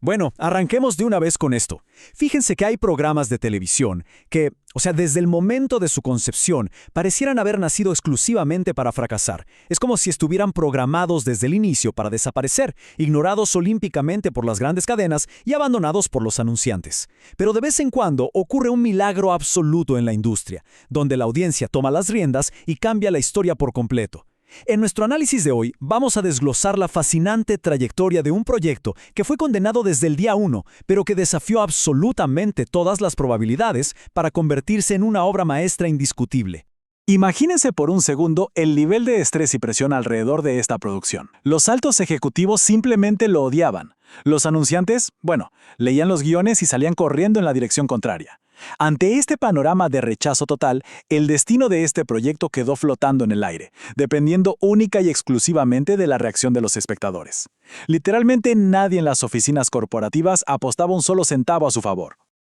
Bueno, arranquemos de una vez con esto. Fíjense que hay programas de televisión que, desde el momento de su concepción, parecieran haber nacido exclusivamente para fracasar. Es como si estuvieran programados desde el inicio para desaparecer, ignorados olímpicamente por las grandes cadenas y abandonados por los anunciantes. Pero de vez en cuando ocurre un milagro absoluto en la industria, donde la audiencia toma las riendas y cambia la historia por completo. En nuestro análisis de hoy vamos a desglosar la fascinante trayectoria de un proyecto que fue condenado desde el día 1, pero que desafió absolutamente todas las probabilidades para convertirse en una obra maestra indiscutible. Imagínense por un segundo el nivel de estrés y presión alrededor de esta producción. Los altos ejecutivos simplemente lo odiaban. Los anunciantes, leían los guiones y salían corriendo en la dirección contraria. Ante este panorama de rechazo total, el destino de este proyecto quedó flotando en el aire, dependiendo única y exclusivamente de la reacción de los espectadores. Literalmente nadie en las oficinas corporativas apostaba un solo centavo a su favor.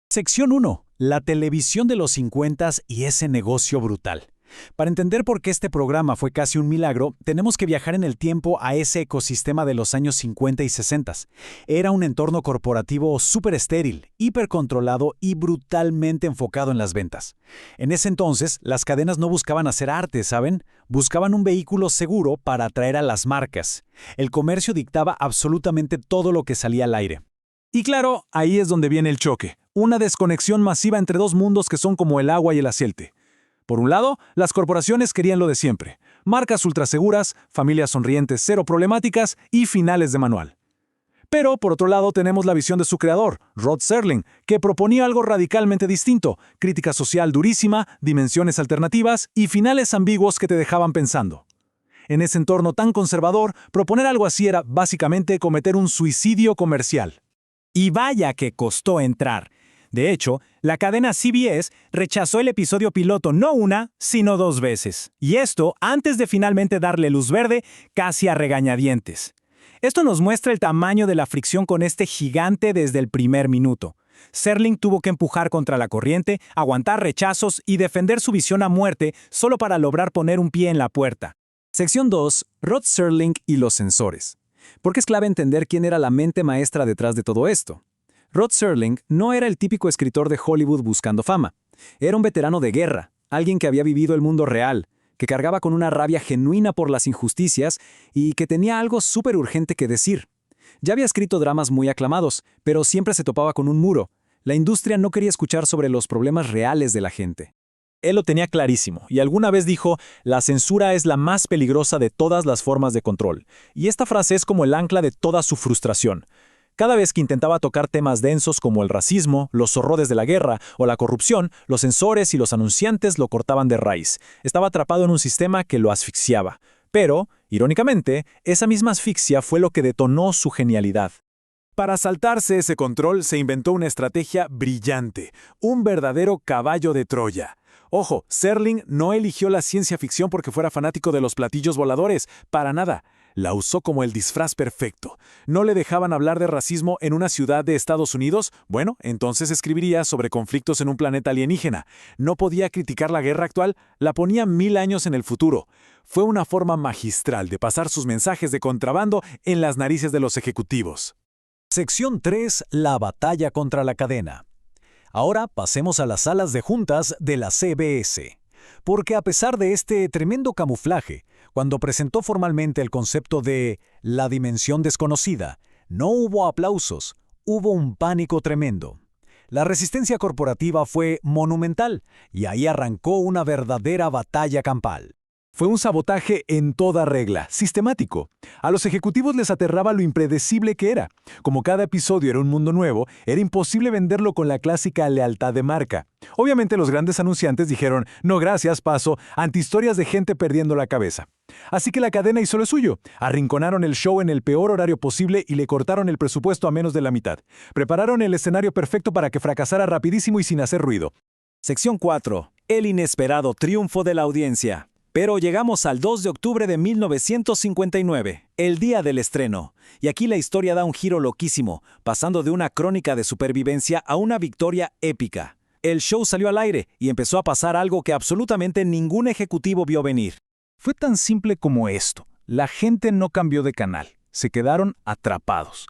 Sección 1. La televisión de los 50 y ese negocio brutal. Para entender por qué este programa fue casi un milagro, tenemos que viajar en el tiempo a ese ecosistema de los años 50 y 60. Era un entorno corporativo súper estéril, hipercontrolado y brutalmente enfocado en las ventas. En ese entonces, las cadenas no buscaban hacer arte, ¿saben? Buscaban un vehículo seguro para atraer a las marcas. El comercio dictaba absolutamente todo lo que salía al aire. Y claro, ahí es donde viene el choque. Una desconexión masiva entre dos mundos que son como el agua y el aceite. Por un lado, las corporaciones querían lo de siempre. Marcas ultraseguras, familias sonrientes cero problemáticas y finales de manual. Pero, por otro lado, tenemos la visión de su creador, Rod Serling, que proponía algo radicalmente distinto, crítica social durísima, dimensiones alternativas y finales ambiguos que te dejaban pensando. En ese entorno tan conservador, proponer algo así era, básicamente, cometer un suicidio comercial. Y vaya que costó entrar. De hecho, la cadena CBS rechazó el episodio piloto no una, sino 2 veces. Y esto antes de finalmente darle luz verde, casi a regañadientes. Esto nos muestra el tamaño de la fricción con este gigante desde el primer minuto. Serling tuvo que empujar contra la corriente, aguantar rechazos y defender su visión a muerte solo para lograr poner un pie en la puerta. Sección 2. Rod Serling y los sensores. Porque es clave entender quién era la mente maestra detrás de todo esto. Rod Serling no era el típico escritor de Hollywood buscando fama. Era un veterano de guerra, alguien que había vivido el mundo real, que cargaba con una rabia genuina por las injusticias y que tenía algo súper urgente que decir. Ya había escrito dramas muy aclamados, pero siempre se topaba con un muro. La industria no quería escuchar sobre los problemas reales de la gente. Él lo tenía clarísimo, y alguna vez dijo, la censura es la más peligrosa de todas las formas de control. Y esta frase es como el ancla de toda su frustración. Cada vez que intentaba tocar temas densos como el racismo, los horrores de la guerra o la corrupción, los censores y los anunciantes lo cortaban de raíz. Estaba atrapado en un sistema que lo asfixiaba. Pero, irónicamente, esa misma asfixia fue lo que detonó su genialidad. Para saltarse ese control se inventó una estrategia brillante, un verdadero caballo de Troya. Ojo, Serling no eligió la ciencia ficción porque fuera fanático de los platillos voladores, para nada. La usó como el disfraz perfecto. ¿No le dejaban hablar de racismo en una ciudad de Estados Unidos? Bueno, entonces escribiría sobre conflictos en un planeta alienígena. ¿No podía criticar la guerra actual? La ponía 1000 años en el futuro. Fue una forma magistral de pasar sus mensajes de contrabando en las narices de los ejecutivos. Sección 3. La batalla contra la cadena. Ahora pasemos a las salas de juntas de la CBS. Porque a pesar de este tremendo camuflaje, cuando presentó formalmente el concepto de la dimensión desconocida, no hubo aplausos, hubo un pánico tremendo. La resistencia corporativa fue monumental y ahí arrancó una verdadera batalla campal. Fue un sabotaje en toda regla, sistemático. A los ejecutivos les aterraba lo impredecible que era. Como cada episodio era un mundo nuevo, era imposible venderlo con la clásica lealtad de marca. Obviamente los grandes anunciantes dijeron, no gracias, paso, ante historias de gente perdiendo la cabeza. Así que la cadena hizo lo suyo. Arrinconaron el show en el peor horario posible y le cortaron el presupuesto a menos de la mitad. Prepararon el escenario perfecto para que fracasara rapidísimo y sin hacer ruido. Sección 4. El inesperado triunfo de la audiencia. Pero llegamos al 2 de octubre de 1959, el día del estreno. Y aquí la historia da un giro loquísimo, pasando de una crónica de supervivencia a una victoria épica. El show salió al aire y empezó a pasar algo que absolutamente ningún ejecutivo vio venir. Fue tan simple como esto. La gente no cambió de canal. Se quedaron atrapados.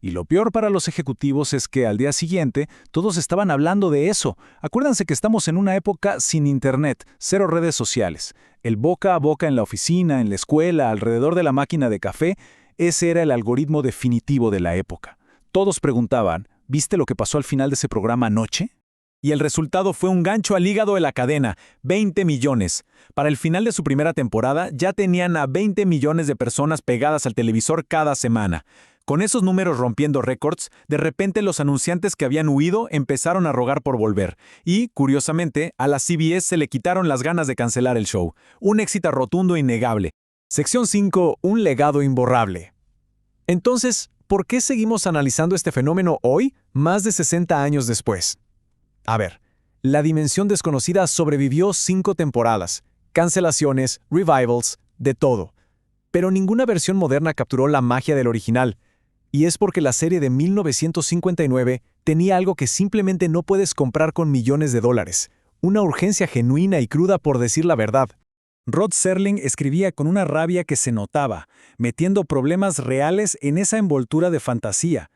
Y lo peor para los ejecutivos es que al día siguiente todos estaban hablando de eso. Acuérdense que estamos en una época sin internet, cero redes sociales. El boca a boca en la oficina, en la escuela, alrededor de la máquina de café, ese era el algoritmo definitivo de la época. Todos preguntaban, ¿viste lo que pasó al final de ese programa anoche? Y el resultado fue un gancho al hígado de la cadena, 20 millones. Para el final de su primera temporada ya tenían a 20 millones de personas pegadas al televisor cada semana. Con esos números rompiendo récords, de repente los anunciantes que habían huido empezaron a rogar por volver. Y, curiosamente, a la CBS se le quitaron las ganas de cancelar el show. Un éxito rotundo e innegable. Sección 5. Un legado imborrable. Entonces, ¿por qué seguimos analizando este fenómeno hoy, más de 60 años después? A ver, La Dimensión Desconocida sobrevivió 5 temporadas, cancelaciones, revivals, de todo. Pero ninguna versión moderna capturó la magia del original. Y es porque la serie de 1959 tenía algo que simplemente no puedes comprar con millones de dólares. Una urgencia genuina y cruda por decir la verdad. Rod Serling escribía con una rabia que se notaba, metiendo problemas reales en esa envoltura de fantasía.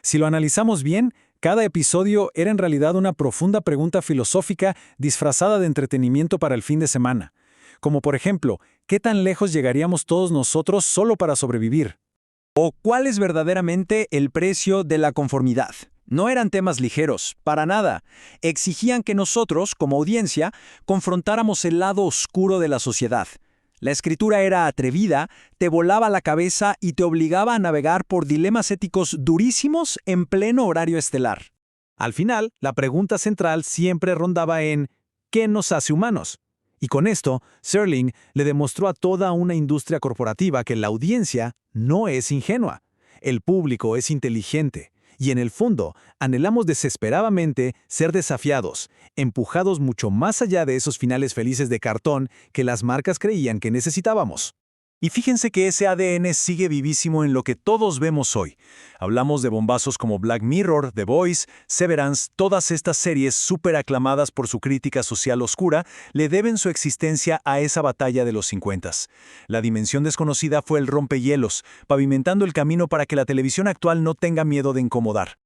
Si lo analizamos bien, cada episodio era en realidad una profunda pregunta filosófica disfrazada de entretenimiento para el fin de semana. Como por ejemplo, ¿qué tan lejos llegaríamos todos nosotros solo para sobrevivir? ¿O cuál es verdaderamente el precio de la conformidad? No eran temas ligeros, para nada. Exigían que nosotros, como audiencia, confrontáramos el lado oscuro de la sociedad. La escritura era atrevida, te volaba la cabeza y te obligaba a navegar por dilemas éticos durísimos en pleno horario estelar. Al final, la pregunta central siempre rondaba en ¿qué nos hace humanos? Y con esto, Serling le demostró a toda una industria corporativa que la audiencia no es ingenua. El público es inteligente. Y en el fondo, anhelamos desesperadamente ser desafiados, empujados mucho más allá de esos finales felices de cartón que las marcas creían que necesitábamos. Y fíjense que ese ADN sigue vivísimo en lo que todos vemos hoy. Hablamos de bombazos como Black Mirror, The Boys, Severance, todas estas series súper aclamadas por su crítica social oscura le deben su existencia a esa batalla de los 50s. La Dimensión Desconocida fue el rompehielos, pavimentando el camino para que la televisión actual no tenga miedo de incomodar.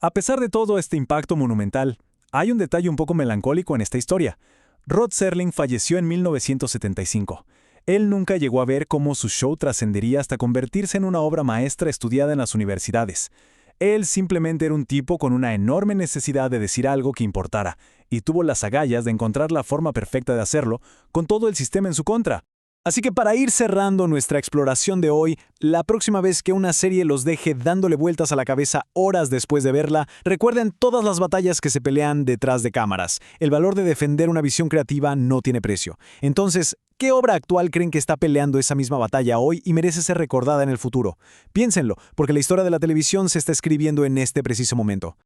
A pesar de todo este impacto monumental, hay un detalle un poco melancólico en esta historia. Rod Serling falleció en 1975. Él nunca llegó a ver cómo su show trascendería hasta convertirse en una obra maestra estudiada en las universidades. Él simplemente era un tipo con una enorme necesidad de decir algo que importara, y tuvo las agallas de encontrar la forma perfecta de hacerlo, con todo el sistema en su contra. Así que para ir cerrando nuestra exploración de hoy, la próxima vez que una serie los deje dándole vueltas a la cabeza horas después de verla, recuerden todas las batallas que se pelean detrás de cámaras. El valor de defender una visión creativa no tiene precio. Entonces, ¿qué obra actual creen que está peleando esa misma batalla hoy y merece ser recordada en el futuro? Piénsenlo, porque la historia de la televisión se está escribiendo en este preciso momento.